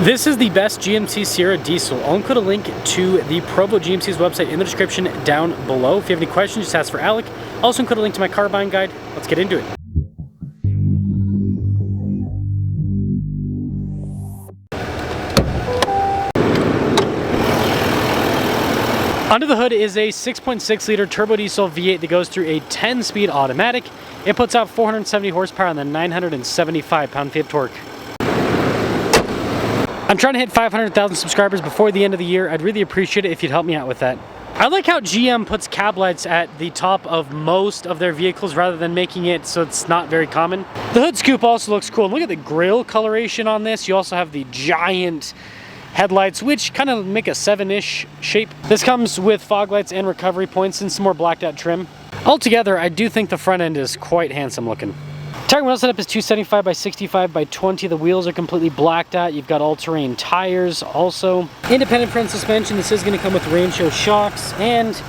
This is the best GMC Sierra diesel. I'll include a link to the Provo GMC's website in the description down below. If you have any questions, just ask for Alec. I'll also include a link to my car buying guide. Let's get into it. Under the hood is a 6.6 liter turbo diesel V8 that goes through a 10-speed automatic. It puts out 470 horsepower and then 975 pound-feet of torque. I'm trying to hit 500,000 subscribers before the end of the year. I'd really appreciate it if you'd help me out with that. I like how GM puts cab lights at the top of most of their vehicles rather than making it so it's not very common. The hood scoop also looks cool. And look at the grille coloration on this. You also have the giant headlights, which kind of make a 7-ish shape. This comes with fog lights and recovery points and some more blacked out trim. Altogether, I do think the front end is quite handsome looking. Tire wheel setup is 275 by 65 by 20. The wheels are completely blacked out. You've got all-terrain tires also. Independent front suspension. This is going to come with rain show shocks, and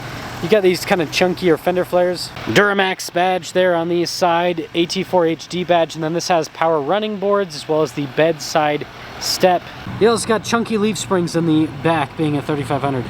you got these kind of chunkier fender flares. Duramax badge there on the side, AT4 HD badge, and then this has power running boards as well as the bedside step. You also got chunky leaf springs in the back, being a 3500.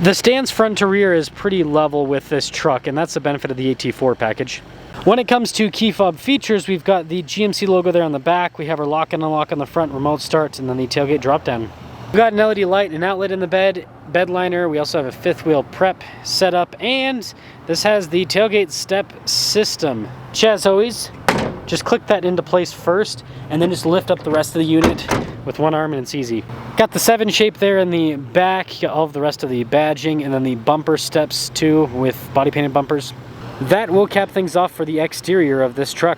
The stance front to rear is pretty level with this truck, and that's the benefit of the AT4 package. When it comes to key fob features, we've got the GMC logo there on the back. We have our lock and unlock on the front, remote start, and then the tailgate drop down. We've got an LED light and outlet in the bed liner. We also have a fifth wheel prep setup, and this has the tailgate step system. As always, just click that into place first, and then just lift up the rest of the unit with one arm, and it's easy. Got the 7 shape there in the back, all of the rest of the badging, and then the bumper steps too with body painted bumpers. That will cap things off for the exterior of this truck.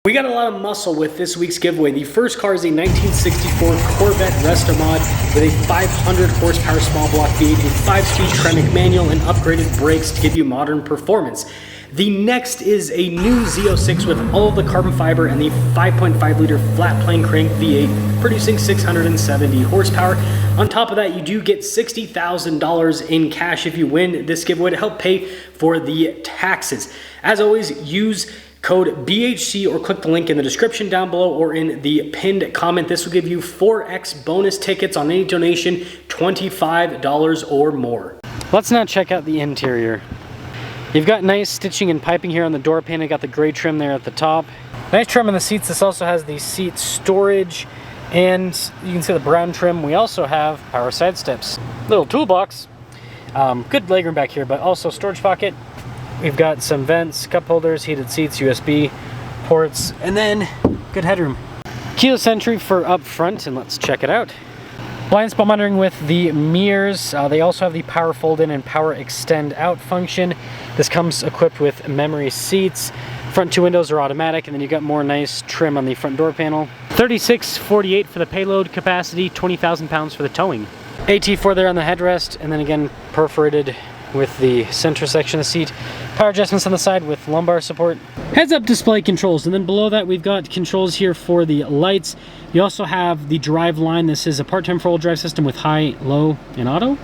We got a lot of muscle with this week's giveaway. The first car is a 1964 Corvette Resto Mod with a 500 horsepower small block V8, a 5-speed Tremec manual, and upgraded brakes to give you modern performance. The next is a new Z06 with all of the carbon fiber and the 5.5 liter flat plane crank V8 producing 670 horsepower. On top of that, you do get $60,000 in cash if you win this giveaway to help pay for the taxes. As always, use code BHC or click the link in the description down below or in the pinned comment. This will give you 4X bonus tickets on any donation, $25 or more. Let's now check out the interior. You've got nice stitching and piping here on the door panel. You got the gray trim there at the top. Nice trim on the seats. This also has the seat storage, and you can see the brown trim. We also have power side steps. Little toolbox. Good legroom back here, but also storage pocket. We've got some vents, cup holders, heated seats, USB ports, and then good headroom. Keyless entry for up front, and let's check it out. Blind spot monitoring with the mirrors. They also have the power fold in and power extend out function. This comes equipped with memory seats. Front 2 windows are automatic, and then you got more nice trim on the front door panel. 3648 for the payload capacity, 20,000 pounds for the towing. AT4 there on the headrest, and then again perforated with the center section of the seat. Power adjustments on the side with lumbar support. Heads-up display controls, and then below that we've got controls here for the lights. You also have the drive line. This is a part-time four-wheel drive system with high, low, and auto.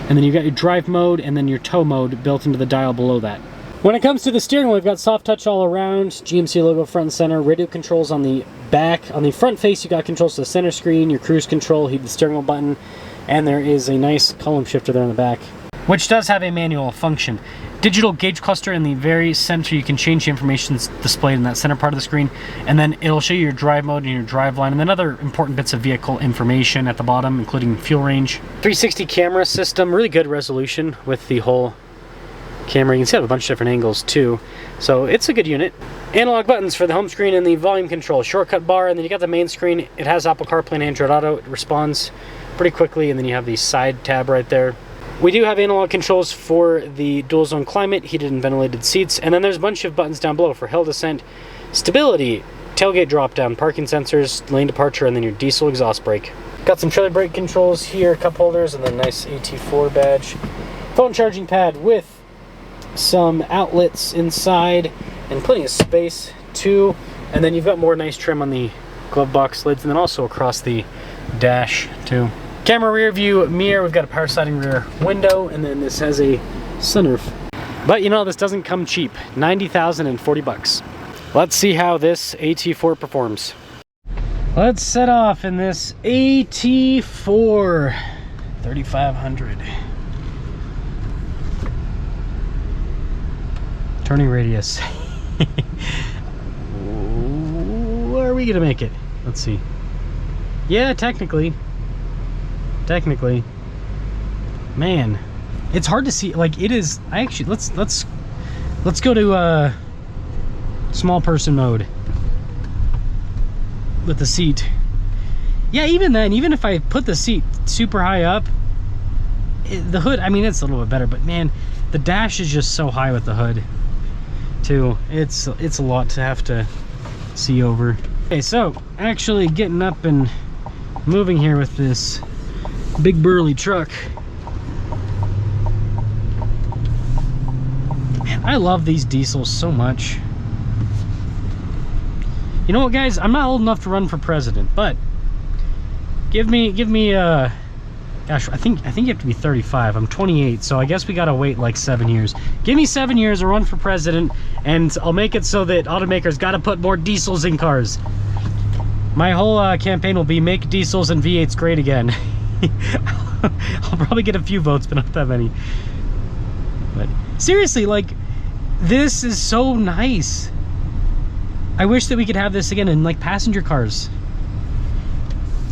And then you've got your drive mode and then your tow mode built into the dial below that. When it comes to the steering wheel, we've got soft touch all around, GMC logo front and center, radio controls on the back. On the front face, you got controls to the center screen, your cruise control, the steering wheel button, and there is a nice column shifter there in the back, which does have a manual function. Digital gauge cluster in the very center. You can change the information that's displayed in that center part of the screen, and then it'll show you your drive mode and your drive line, and then other important bits of vehicle information at the bottom, including fuel range. 360 camera system, really good resolution with the whole camera. You can see I have a bunch of different angles too, so it's a good unit. Analog buttons for the home screen and the volume control, shortcut bar, and then you got the main screen. It has Apple CarPlay and Android Auto. It responds pretty quickly, and then you have the side tab right there. We do have analog controls for the dual zone climate, heated and ventilated seats, and then there's a bunch of buttons down below for hill descent, stability, tailgate drop down, parking sensors, lane departure, and then your diesel exhaust brake. Got some trailer brake controls here, cup holders, and then nice AT4 badge. Phone charging pad with some outlets inside and plenty of space too. And then you've got more nice trim on the glove box lids and then also across the dash too. Camera rear view mirror, we've got a power sliding rear window, and then this has a sunroof. But you know, this doesn't come cheap. $90,040 bucks. Let's see how this AT4 performs. Let's set off in this AT4 3500. Turning radius. Where are we gonna make it? Let's see. Yeah, technically. Man, it's hard to see. Like, it is. I actually let's go to small person mode with the seat. Yeah, even then, even if I put the seat super high up, the hood, I mean, it's a little bit better, but man, the dash is just so high with the hood too. It's a lot to have to see over. Okay, so actually getting up and moving here with this big burly truck. Man, I love these diesels so much. You know what, guys? I'm not old enough to run for president, but give me gosh, I think you have to be 35. I'm 28, so I guess we gotta wait like 7 years. Give me 7 years to run for president, and I'll make it so that automakers gotta put more diesels in cars. My whole campaign will be make diesels and V8s great again. I'll probably get a few votes, but not that many. But seriously, like, this is so nice. I wish that we could have this again in like passenger cars.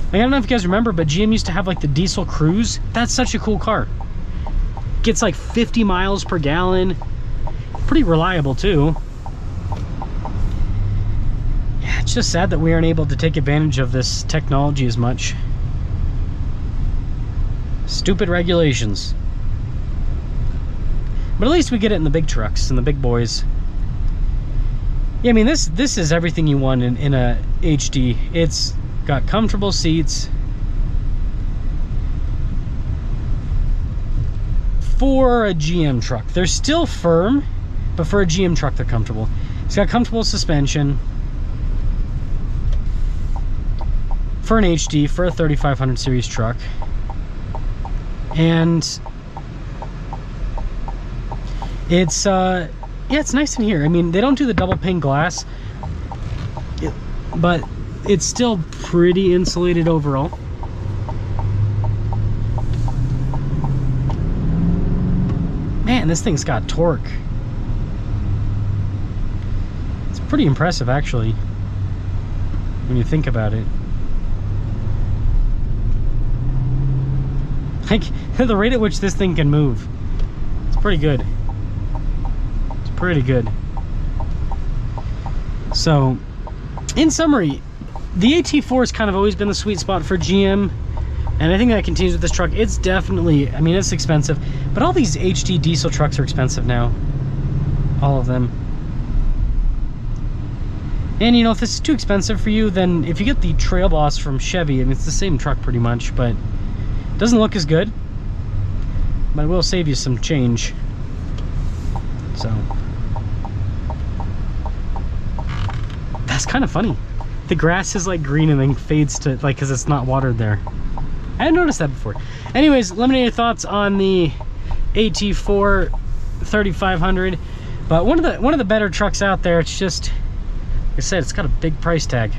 Like, I don't know if you guys remember, but GM used to have like the diesel Cruise. That's such a cool car. Gets like 50 miles per gallon. Pretty reliable too. Yeah, it's just sad that we aren't able to take advantage of this technology as much. Stupid regulations. But at least we get it in the big trucks and the big boys. Yeah, I mean, this is everything you want in a HD. It's got comfortable seats for a GM truck. They're still firm, but for a GM truck, they're comfortable. It's got comfortable suspension for an HD, for a 3500 series truck. And it's yeah, it's nice in here. I mean, they don't do the double pane glass, but it's still pretty insulated overall. Man, this thing's got torque. It's pretty impressive, actually, when you think about it. Like, the rate at which this thing can move, it's pretty good. Pretty good. So, in summary, the AT4 has kind of always been the sweet spot for GM, and I think that continues with this truck. It's definitely, I mean, it's expensive, but all these HD diesel trucks are expensive now. All of them. And you know, if this is too expensive for you, then if you get the Trail Boss from Chevy, I mean, it's the same truck pretty much, but it doesn't look as good, but it will save you some change. So that's kind of funny. The grass is like green and then fades to, like, because it's not watered there. I hadn't noticed that before. Anyways, let me know your thoughts on the AT4 3500. But one of the better trucks out there. It's just, like I said, it's got a big price tag.